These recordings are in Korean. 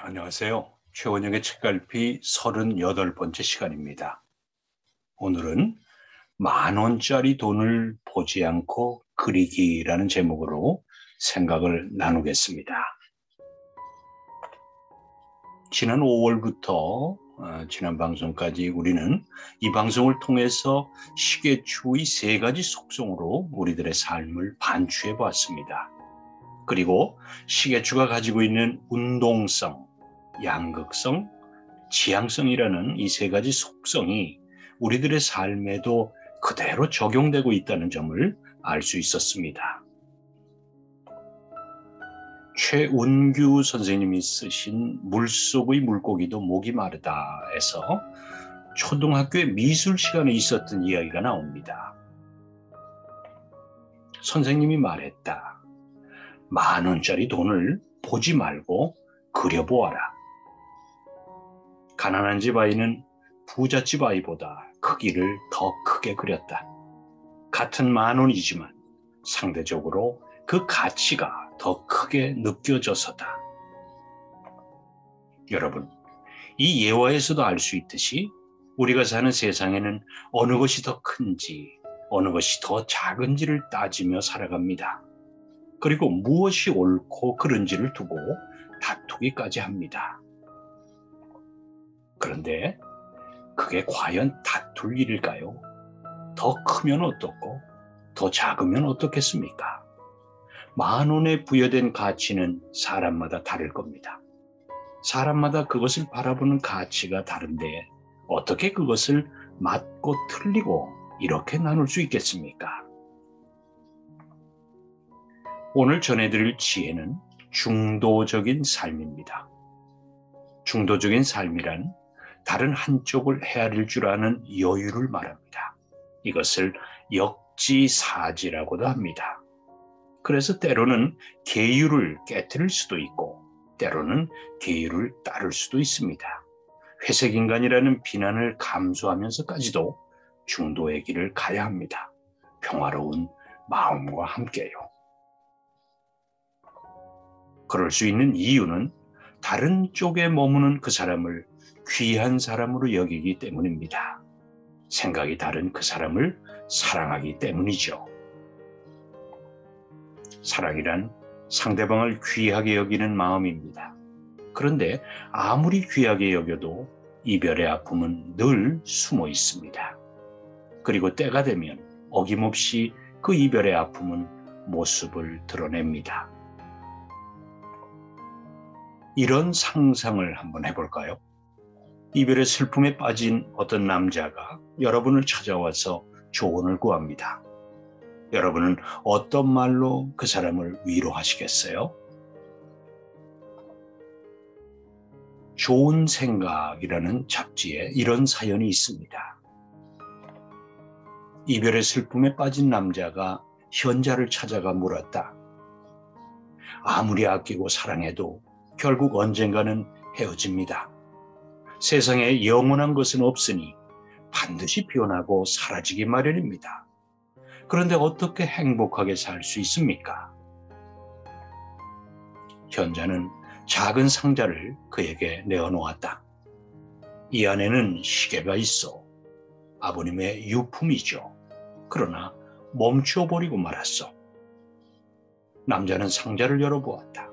안녕하세요. 최원영의 책갈피 38번째 시간입니다. 오늘은 10,000원짜리 돈을 보지 않고 그리기라는 제목으로 생각을 나누겠습니다. 지난 5월부터 지난 방송까지 우리는 이 방송을 통해서 시계추의 3가지 속성으로 우리들의 삶을 반추해 보았습니다. 그리고 시계추가 가지고 있는 운동성, 양극성, 지향성이라는 이 3가지 속성이 우리들의 삶에도 그대로 적용되고 있다는 점을 알 수 있었습니다. 최운규 선생님이 쓰신 물속의 물고기도 목이 마르다에서 초등학교의 미술 시간에 있었던 이야기가 나옵니다. 선생님이 말했다. 10,000원짜리 돈을 보지 말고 그려보아라. 가난한 집 아이는 부잣집 아이보다 크기를 더 크게 그렸다. 같은 10,000원이지만 상대적으로 그 가치가 더 크게 느껴져서다. 여러분, 이 예화에서도 알 수 있듯이 우리가 사는 세상에는 어느 것이 더 큰지, 어느 것이 더 작은지를 따지며 살아갑니다. 그리고 무엇이 옳고 그른지를 두고 다투기까지 합니다. 그런데 그게 과연 다툴 일일까요? 더 크면 어떻고 더 작으면 어떻겠습니까? 10,000원에 부여된 가치는 사람마다 다를 겁니다. 사람마다 그것을 바라보는 가치가 다른데 어떻게 그것을 맞고 틀리고 이렇게 나눌 수 있겠습니까? 오늘 전해드릴 지혜는 중도적인 삶입니다. 중도적인 삶이란 다른 한쪽을 헤아릴 줄 아는 여유를 말합니다. 이것을 역지사지라고도 합니다. 그래서 때로는 계율을 깨트릴 수도 있고 때로는 계율을 따를 수도 있습니다. 회색인간이라는 비난을 감수하면서까지도 중도의 길을 가야 합니다. 평화로운 마음과 함께요. 그럴 수 있는 이유는 다른 쪽에 머무는 그 사람을 귀한 사람으로 여기기 때문입니다. 생각이 다른 그 사람을 사랑하기 때문이죠. 사랑이란 상대방을 귀하게 여기는 마음입니다. 그런데 아무리 귀하게 여겨도 이별의 아픔은 늘 숨어 있습니다. 그리고 때가 되면 어김없이 그 이별의 아픔은 모습을 드러냅니다. 이런 상상을 한번 해볼까요? 이별의 슬픔에 빠진 어떤 남자가 여러분을 찾아와서 조언을 구합니다. 여러분은 어떤 말로 그 사람을 위로하시겠어요? 좋은 생각이라는 잡지에 이런 사연이 있습니다. 이별의 슬픔에 빠진 남자가 현자를 찾아가 물었다. 아무리 아끼고 사랑해도 결국 언젠가는 헤어집니다. 세상에 영원한 것은 없으니 반드시 변하고 사라지기 마련입니다. 그런데 어떻게 행복하게 살 수 있습니까? 현자는 작은 상자를 그에게 내어놓았다. 이 안에는 시계가 있어. 아버님의 유품이죠. 그러나 멈춰버리고 말았어. 남자는 상자를 열어보았다.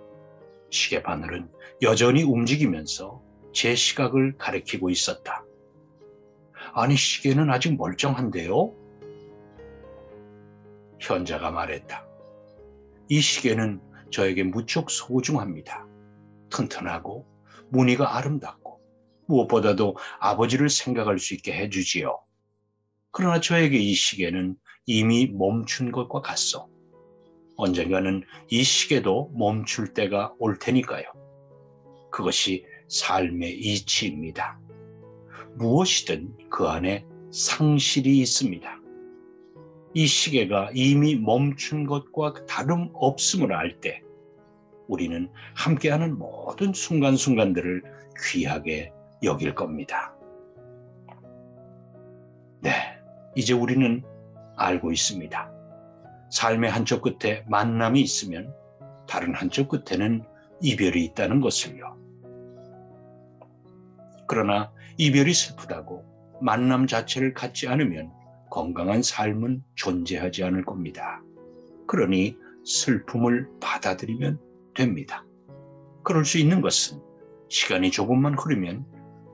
시계 바늘은 여전히 움직이면서 제 시각을 가리키고 있었다. 아니, 시계는 아직 멀쩡한데요? 현자가 말했다. 이 시계는 저에게 무척 소중합니다. 튼튼하고 무늬가 아름답고 무엇보다도 아버지를 생각할 수 있게 해주지요. 그러나 저에게 이 시계는 이미 멈춘 것과 같소. 언젠가는 이 시계도 멈출 때가 올 테니까요. 그것이 삶의 이치입니다. 무엇이든 그 안에 상실이 있습니다. 이 시계가 이미 멈춘 것과 다름없음을 알 때 우리는 함께하는 모든 순간순간들을 귀하게 여길 겁니다. 네, 이제 우리는 알고 있습니다. 삶의 한쪽 끝에 만남이 있으면 다른 한쪽 끝에는 이별이 있다는 것을요. 그러나 이별이 슬프다고 만남 자체를 갖지 않으면 건강한 삶은 존재하지 않을 겁니다. 그러니 슬픔을 받아들이면 됩니다. 그럴 수 있는 것은 시간이 조금만 흐르면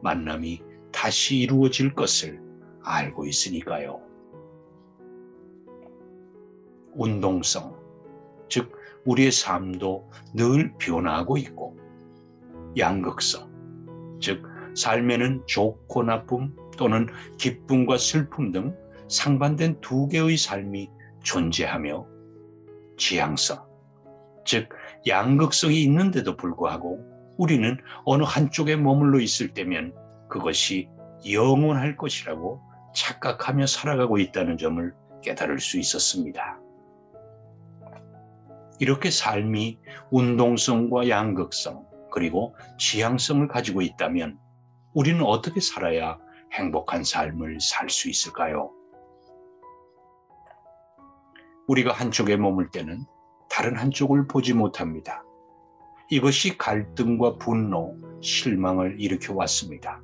만남이 다시 이루어질 것을 알고 있으니까요. 운동성, 즉 우리의 삶도 늘 변화하고 있고, 양극성, 즉 삶에는 좋고 나쁨 또는 기쁨과 슬픔 등 상반된 두 개의 삶이 존재하며, 지향성, 즉 양극성이 있는데도 불구하고 우리는 어느 한쪽에 머물러 있을 때면 그것이 영원할 것이라고 착각하며 살아가고 있다는 점을 깨달을 수 있었습니다. 이렇게 삶이 운동성과 양극성 그리고 지향성을 가지고 있다면 우리는 어떻게 살아야 행복한 삶을 살 수 있을까요? 우리가 한쪽에 머물 때는 다른 한쪽을 보지 못합니다. 이것이 갈등과 분노, 실망을 일으켜 왔습니다.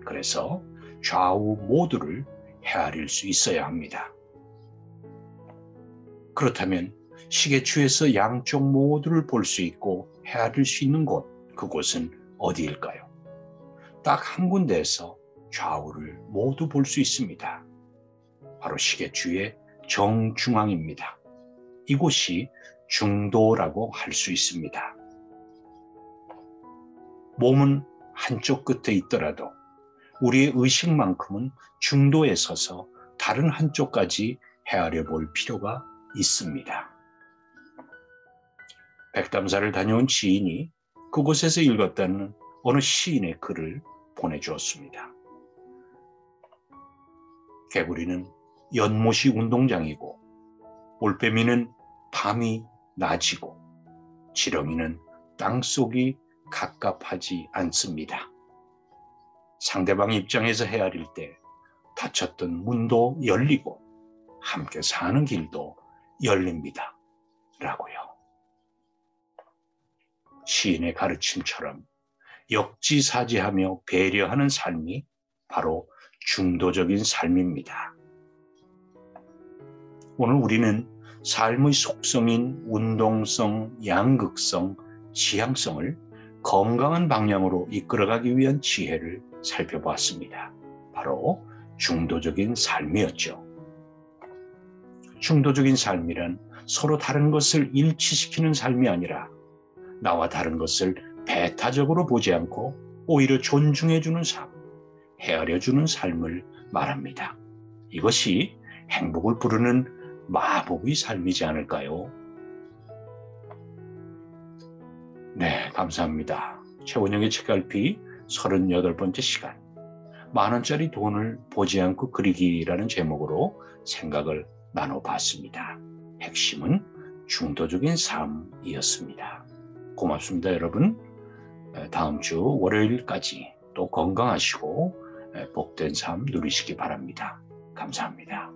그래서 좌우 모두를 헤아릴 수 있어야 합니다. 그렇다면 시계추에서 양쪽 모두를 볼 수 있고 헤아릴 수 있는 곳, 그곳은 어디일까요? 딱 한 군데에서 좌우를 모두 볼 수 있습니다. 바로 시계추의 정중앙입니다. 이곳이 중도라고 할 수 있습니다. 몸은 한쪽 끝에 있더라도 우리의 의식만큼은 중도에 서서 다른 한쪽까지 헤아려 볼 필요가 있습니다. 백담사를 다녀온 지인이 그곳에서 읽었다는 어느 시인의 글을 보내주었습니다. 개구리는 연못이 운동장이고, 올빼미는 밤이 낮이고, 지렁이는 땅속이 갑갑하지 않습니다. 상대방 입장에서 헤아릴 때 닫혔던 문도 열리고 함께 사는 길도 열립니다. 라고요. 시인의 가르침처럼 역지사지하며 배려하는 삶이 바로 중도적인 삶입니다. 오늘 우리는 삶의 속성인 운동성, 양극성, 지향성을 건강한 방향으로 이끌어가기 위한 지혜를 살펴보았습니다. 바로 중도적인 삶이었죠. 중도적인 삶이란 서로 다른 것을 일치시키는 삶이 아니라 나와 다른 것을 배타적으로 보지 않고 오히려 존중해주는 삶, 헤아려주는 삶을 말합니다. 이것이 행복을 부르는 마법의 삶이지 않을까요? 네, 감사합니다. 최원영의 책갈피 38번째 시간, 만원짜리 돈을 보지 않고 그리기라는 제목으로 생각을 나눠봤습니다. 핵심은 중도적인 삶이었습니다. 고맙습니다, 여러분. 다음 주 월요일까지 또 건강하시고 복된 삶 누리시기 바랍니다. 감사합니다.